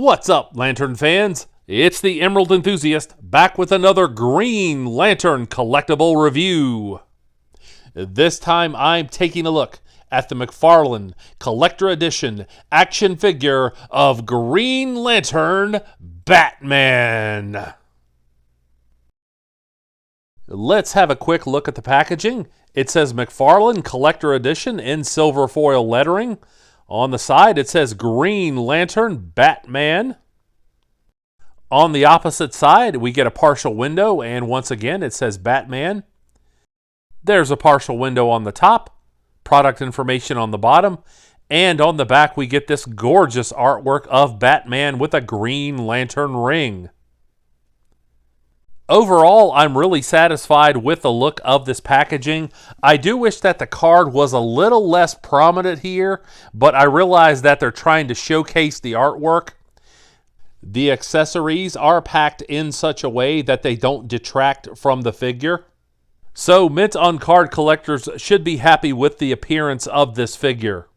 What's up, Lantern fans? It's the Emerald Enthusiast back with another Green Lantern collectible review. This time I'm taking a look at the McFarlane Collector Edition action figure of Green Lantern Batman. Let's have a quick look at the packaging. It says McFarlane Collector Edition in silver foil lettering. On the side, it says Green Lantern Batman. On the opposite side, we get a partial window, and once again, it says Batman. There's a partial window on the top, product information on the bottom, and on the back, we get this gorgeous artwork of Batman with a Green Lantern ring. Overall, I'm really satisfied with the look of this packaging. I do wish that the card was a little less prominent here, but I realize that they're trying to showcase the artwork. The accessories are packed in such a way that they don't detract from the figure. So mint on card collectors should be happy with the appearance of this figure.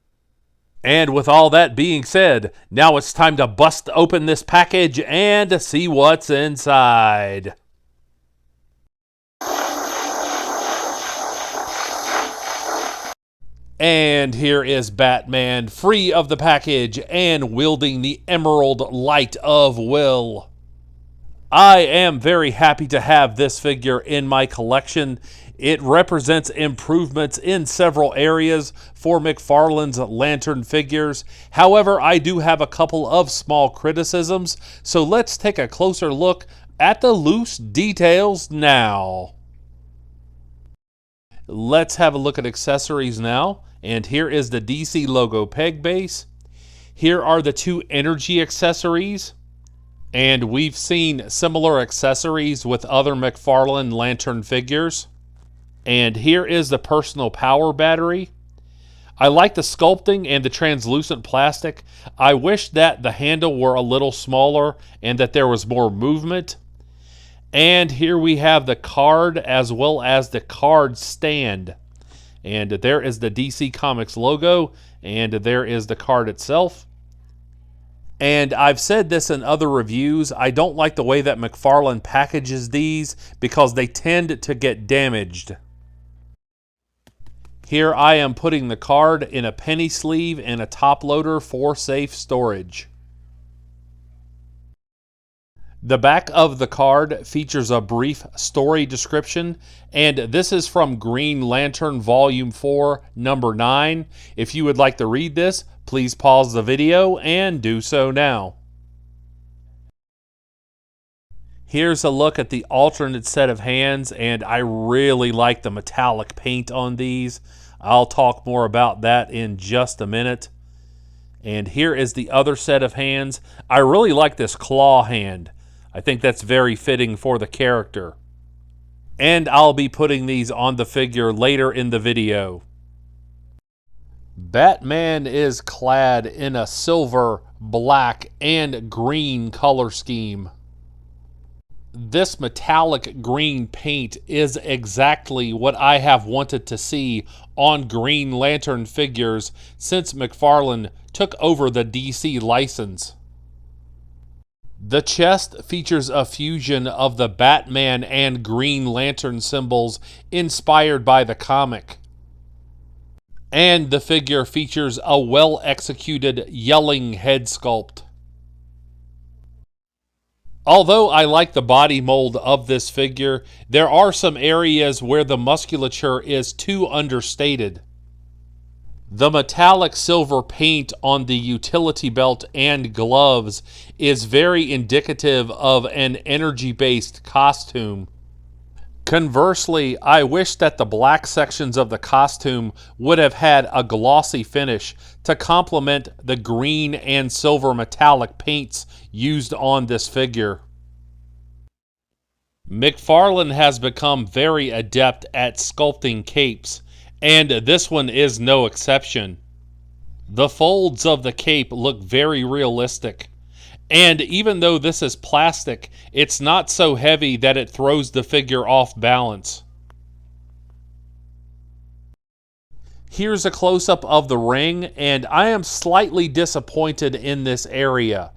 And with all that being said, now it's time to bust open this package and see what's inside. And here is Batman, free of the package and wielding the Emerald Light of Will. I am very happy to have this figure in my collection. It represents improvements in several areas for McFarlane's Lantern figures. However, I do have a couple of small criticisms, so let's take a closer look at the loose details now. Let's have a look at accessories now. And here is the DC logo peg base. Here are the two energy accessories. And we've seen similar accessories with other McFarlane Lantern figures. And here is the personal power battery. I like the sculpting and the translucent plastic. I wish that the handle were a little smaller and that there was more movement. And here we have the card as well as the card stand. And there is the DC Comics logo, and there is the card itself. And I've said this in other reviews, I don't like the way that McFarlane packages these because they tend to get damaged. Here I am putting the card in a penny sleeve and a top loader for safe storage. The back of the card features a brief story description, and this is from Green Lantern Volume 4, Number 9. If you would like to read this, please pause the video and do so now. Here's a look at the alternate set of hands, and I really like the metallic paint on these. I'll talk more about that in just a minute. And here is the other set of hands. I really like this claw hand. I think that's very fitting for the character. And I'll be putting these on the figure later in the video. Batman is clad in a silver, black, and green color scheme. This metallic green paint is exactly what I have wanted to see on Green Lantern figures since McFarlane took over the DC license. The chest features a fusion of the Batman and Green Lantern symbols inspired by the comic. And the figure features a well-executed yelling head sculpt. Although I like the body mold of this figure, there are some areas where the musculature is too understated. The metallic silver paint on the utility belt and gloves is very indicative of an energy-based costume. Conversely, I wish that the black sections of the costume would have had a glossy finish to complement the green and silver metallic paints used on this figure. McFarlane has become very adept at sculpting capes, and this one is no exception. The folds of the cape look very realistic, and even though this is plastic, it's not so heavy that it throws the figure off balance. Here's a close-up of the ring, and I am slightly disappointed in this area.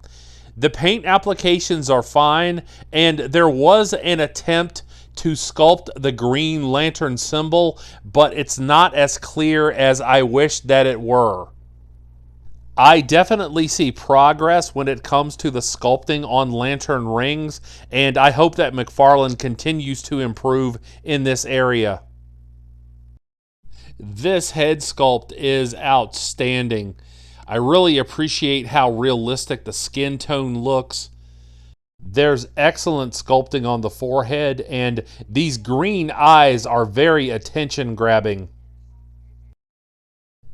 The paint applications are fine, and there was an attempt to sculpt the Green Lantern symbol, but it's not as clear as I wish that it were. I definitely see progress when it comes to the sculpting on lantern rings, and I hope that McFarlane continues to improve in this area. This head sculpt is outstanding. I really appreciate how realistic the skin tone looks. There's excellent sculpting on the forehead, and these green eyes are very attention grabbing.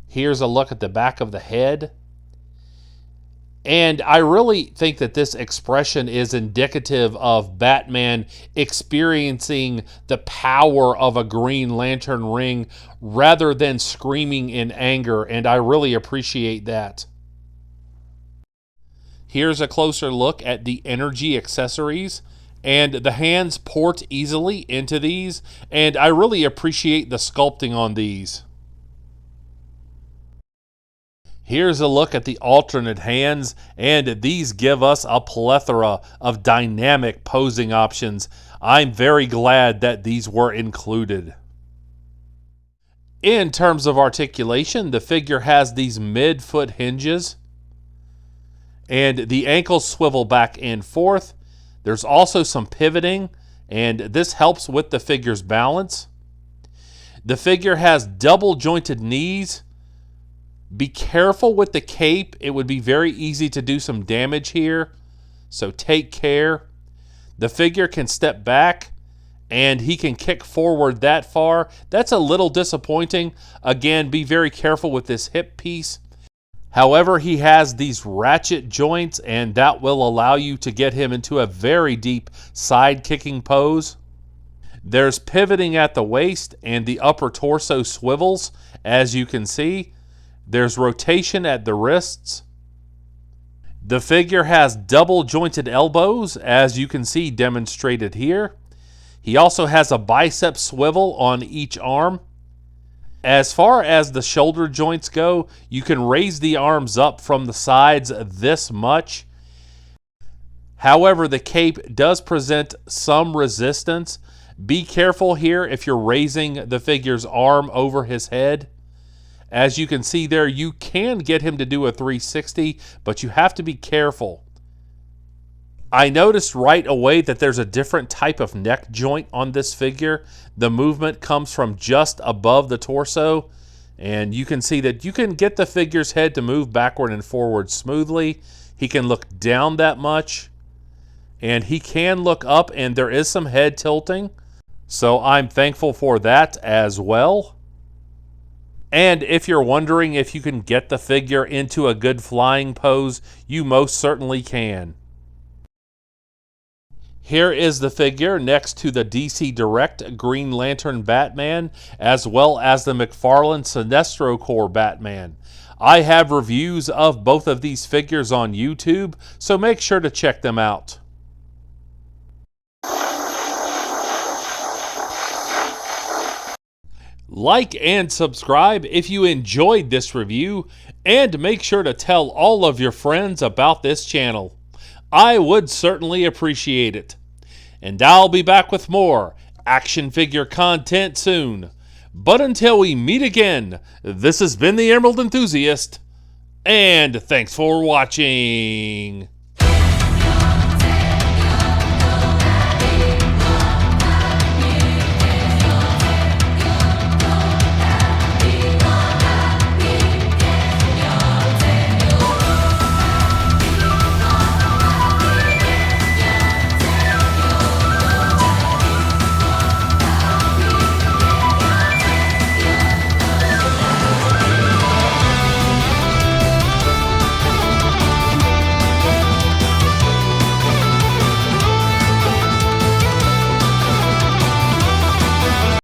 Here's a look at the back of the head. And I really think that this expression is indicative of Batman experiencing the power of a Green Lantern ring rather than screaming in anger, and I really appreciate that. Here's a closer look at the energy accessories, and the hands port easily into these, and I really appreciate the sculpting on these. Here's a look at the alternate hands, and these give us a plethora of dynamic posing options. I'm very glad that these were included. In terms of articulation, the figure has these mid-foot hinges, and the ankles swivel back and forth. There's also some pivoting, and this helps with the figure's balance. The figure has double jointed knees. Be careful with the cape. It would be very easy to do some damage here, so take care. The figure can step back, and he can kick forward that far. That's a little disappointing. Again, be very careful with this hip piece. However, he has these ratchet joints, and that will allow you to get him into a very deep side kicking pose. There's pivoting at the waist, and the upper torso swivels, as you can see. There's rotation at the wrists. The figure has double jointed elbows, as you can see demonstrated here. He also has a bicep swivel on each arm. As far as the shoulder joints go, you can raise the arms up from the sides this much. However, the cape does present some resistance. Be careful here if you're raising the figure's arm over his head. As you can see there, you can get him to do a 360, but you have to be careful. I noticed right away that there's a different type of neck joint on this figure. The movement comes from just above the torso, and you can see that you can get the figure's head to move backward and forward smoothly. He can look down that much, and he can look up, and there is some head tilting. So I'm thankful for that as well. And if you're wondering if you can get the figure into a good flying pose, you most certainly can. Here is the figure next to the DC Direct Green Lantern Batman, as well as the McFarlane Sinestro Corps Batman. I have reviews of both of these figures on YouTube, so make sure to check them out. Like and subscribe if you enjoyed this review, and make sure to tell all of your friends about this channel. I would certainly appreciate it. And I'll be back with more action figure content soon. But until we meet again, this has been the Emerald Enthusiast, and thanks for watching.